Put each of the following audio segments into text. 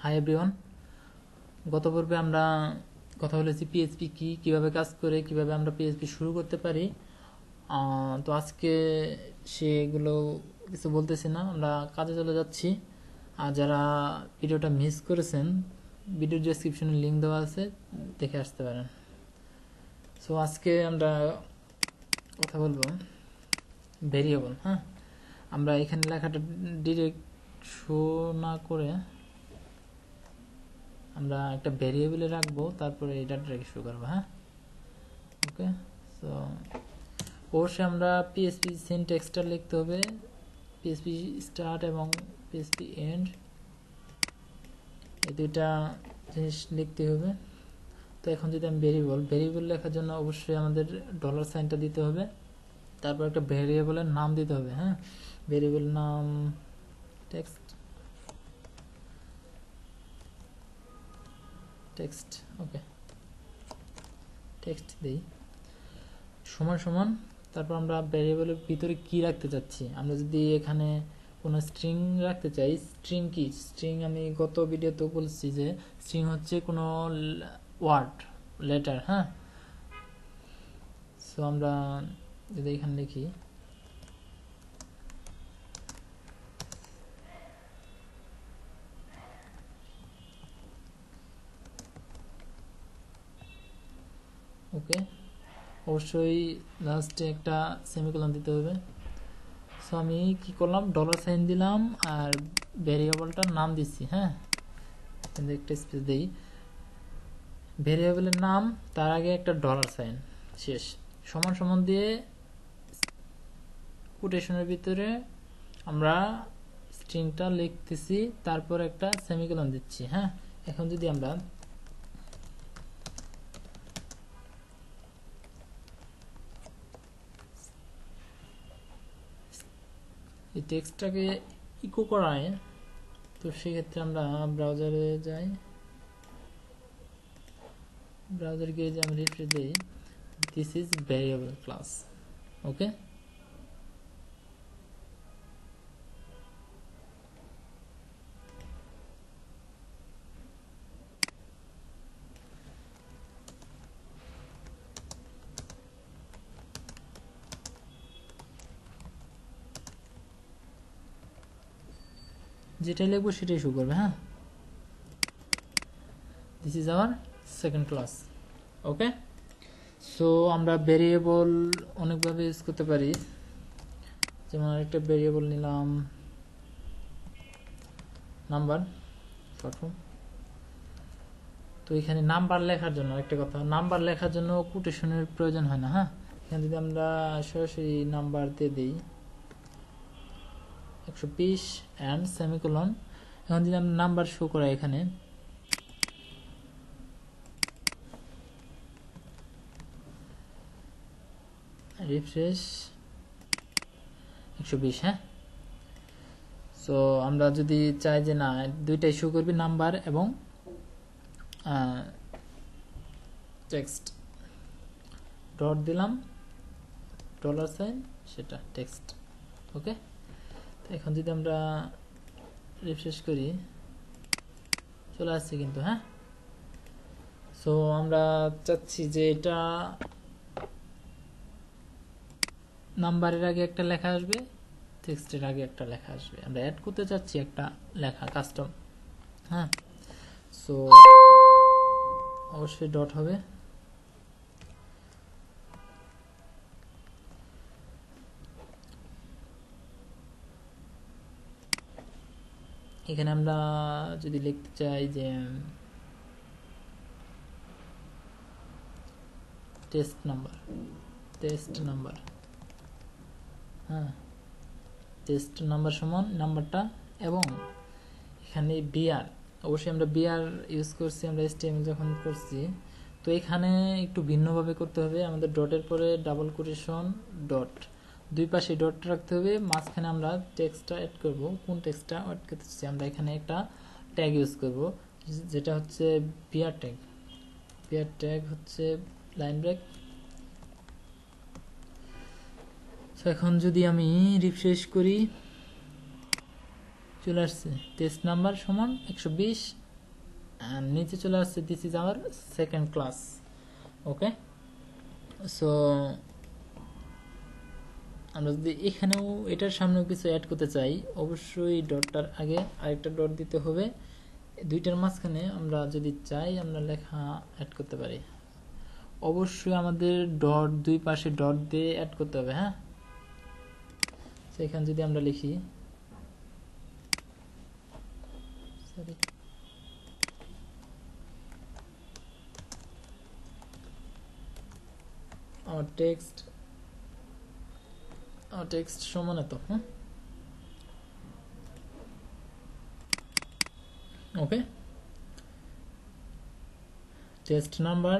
Hi everyone, গত পর্বে আমরা কথা বলেছি পিএইচপি কি, কিভাবে কাজ করে, কিভাবে আমরা পিএইচপি শুরু করতে পারি। তো আজকে সেগুলো কিছু বলতেছি না, আমরা কাজে চলে যাচ্ছি। আর যারা ভিডিওটা মিস করেছেন, ভিডিওর ডেসক্রিপশনে লিঙ্ক দেওয়া আছে, দেখে আসতে পারেন। সো আজকে আমরা কথা বলবো ভেরিয়েবল। হ্যাঁ, আমরা এখানে লেখাটা ডিরেক্ট শো না করে আমরা একটা ভেরিয়েবলে রাখবো, তারপরে এটা রেখে শুরু করবো। হ্যাঁ, ওকে। সো অবশ্যই আমরা পিএসপি সিনট্যাক্সটা লিখতে হবে, পিএসপি স্টার্ট এবং পিএসপি এন্ড, এই দুইটা জিনিস লিখতে হবে। তো এখন যদি আমি ভেরিয়েবল লেখার জন্য অবশ্যই আমাদের ডলার সাইনটা দিতে হবে, তারপর একটা ভেরিয়েবলের নাম দিতে হবে। হ্যাঁ, ভেরিয়েবল নাম টেক্সট, ওকে, টেক্সট দিই সমান সমান। তারপর আমরা ভেরিয়েবলের ভিতরে কি রাখতে চাচ্ছি, আমরা যদি এখানে কোনো স্ট্রিং রাখতে চাই, স্ট্রিং কি, স্ট্রিং আমি গত ভিডিওতে বলছি যে স্ট্রিং হচ্ছে কোনো ওয়ার্ড, লেটার। হ্যাঁ, সো আমরা যদি এখানে লিখি ওকে, অবশ্যই লাস্টে একটা সেমিকোলন দিতে হবে। সো আমি কি করলাম, ডলার সাইন দিলাম আর ভেরিয়েবলটার নাম দিচ্ছি। হ্যাঁ, একটা স্পেস দিই, ভেরিয়েবলের নাম, তার আগে একটা ডলার সাইন, শেষ, সমান সমান দিয়ে কোটেশনের ভিতরে আমরা স্ট্রিংটা লিখতেছি, তারপর একটা সেমিকোলন দিচ্ছি। হ্যাঁ, এখন যদি আমরা এই টেক্সটটাকে ইকো করাই, তো সেক্ষেত্রে আমরা ব্রাউজারে যাই, ব্রাউজার গিয়ে যে আমি রিফ্রেশ দিই, দিস ইজ ভেরিয়েবল ক্লাস। ওকে, যেটাই লিখবো সেটাই শো করবে। হ্যাঁ, this is our second class. Okay, so আমরা ভেরিয়েবল অনেকভাবে ইউজ করতে পারি, যেমন একটা ভেরিয়েবল নিলাম নাম্বার, শর্ট ফর্ম। তো এখানে নাম্বার লেখার জন্য একটা কথা, নাম্বার লেখার জন্য কোটেশনের প্রয়োজন হয় না। হ্যাঁ, এখানে যদি আমরা সরাসরি নাম্বার দিয়ে দিই 120 অ্যান্ড সেমিকোলন, এখন যদি আমরা নাম্বার শো করাই, এখানে রিফ্রেশ 120। হ্যাঁ, সো আমরা যদি চাই যে না, দুইটাই শো করবি, নাম্বার এবং টেক্সট, ডট দিলাম, ডলার সাইন, সেটা টেক্সট। ওকে, তো এখন যদি আমরা রিফ্রেশ করি, চলে আসছে কিন্তু। হ্যাঁ, সো আমরা চাচ্ছি যে এটা নাম্বারের আগে একটা লেখা আসবে, টেক্সটের আগে একটা লেখা আসবে, আমরা অ্যাড করতে চাচ্ছি একটা লেখা কাস্টম। হ্যাঁ, সো অবশ্যই ডট হবে। এখানে আমরা যদি লিখতে চাই যে টেস্ট নাম্বার, হ্যাঁ, টেস্ট নাম্বার সমান নাম্বারটা, এবং এখানে বিআর, অবশ্যই আমরা বিআর ইউজ করছি আমরা এসটিএমএল যখন করছি, তো এখানে একটু ভিন্নভাবে করতে হবে। আমাদের ডটের পরে ডাবল কোটেশন ডট, দুই পাশে ডট রাখতে হবে, মাঝখানে আমরা টেক্সটটা অ্যাড করব। কোন টেক্সটটা অ্যাড করতেছি, আমরা এখানে একটা ট্যাগ ইউজ করব, যেটা হচ্ছে বিআর ট্যাগ। বিআর ট্যাগ হচ্ছে লাইন ব্রেক। সো এখন যদি আমি রিফ্রেশ করি, চলে আসছে টেস্ট নাম্বার সমান 120 নিচে চলে আসছে this is our second class. Okay, so আমরা যদি এখানেও এটার সামনেও কিছু অ্যাড করতে চাই, অবশ্যই ডটটার আগে আরেকটা ডট দিতে হবে। দুইটার মাঝখানে আমরা যদি চাই আমরা লেখা অ্যাড করতে পারি। অবশ্যই আমাদের ডট দুই পাশে ডট দিয়ে অ্যাড করতে হবে। হ্যাঁ, সেখানে যদি আমরা লিখি সরি আমার টেক্সট সমান এত। ওকে, টেক্সট নাম্বার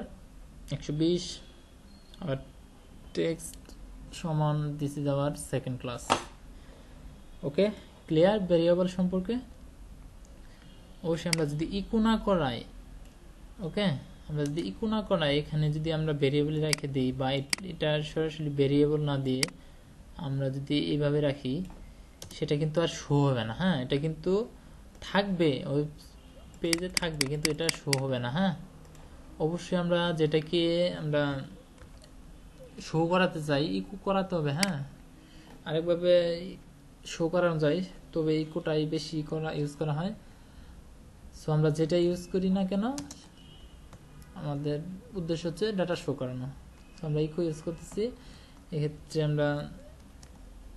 120 আর টেক্সট সমান this is our second class. Okay, clear variable সম্পর্কে? অবশ্যই আমরা যদি ইকো না করাই, ওকে, আমরা যদি ইকো না করাই এখানে যদি আমরা ভেরিয়েবল রেখে দিই বা এটা সরাসরি ভেরিয়েবল না দিয়ে আমরা যদি এইভাবে রাখি, সেটা কিন্তু আর শো হবে না। হ্যাঁ, এটা কিন্তু থাকবে, ওই পেজে থাকবে, কিন্তু এটা শো হবে না। হ্যাঁ, অবশ্যই আমরা যেটাকে আমরা শো করাতে চাই ইকো করাতে হবে। হ্যাঁ, আরেকভাবে শো করানো যায়, তবে ইকোটাই বেশি ইউজ করা হয়। সো আমরা যেটা ইউজ করি না কেন, আমাদের উদ্দেশ্য হচ্ছে ডাটা শো করানো। তো আমরা ইকো ইউজ করতেছি, এক্ষেত্রে আমরা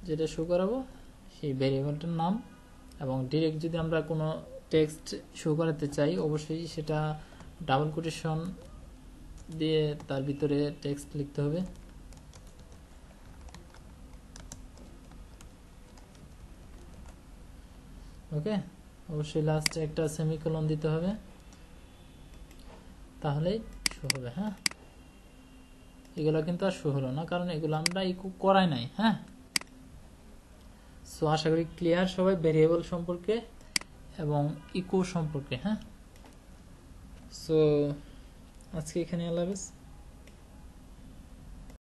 যেটা শো করাবো সেই ভেরিয়েবলটার নাম, এবং ডিরেক্ট যদি আমরা কোনো টেক্সট শো করাতে চাই অবশ্যই সেটা ডাবল কোটেশন দিয়ে তার ভিতরে টেক্সট লিখতে হবে। ওকে, অবশ্যই লাস্টে একটা সেমিকোলন দিতে হবে, তাহলেই শো হবে। হ্যাঁ, এগুলো কিন্তু আর শো হলো না, কারণ এগুলো আমরা ইকো করাই নাই। হ্যাঁ, সো আশা করি ক্লিয়ার সবাই ভেরিয়েবল সম্পর্কে এবং ইকো সম্পর্কে। হ্যাঁ, সো আজকে এখানে আল্লাহ হাফেজ।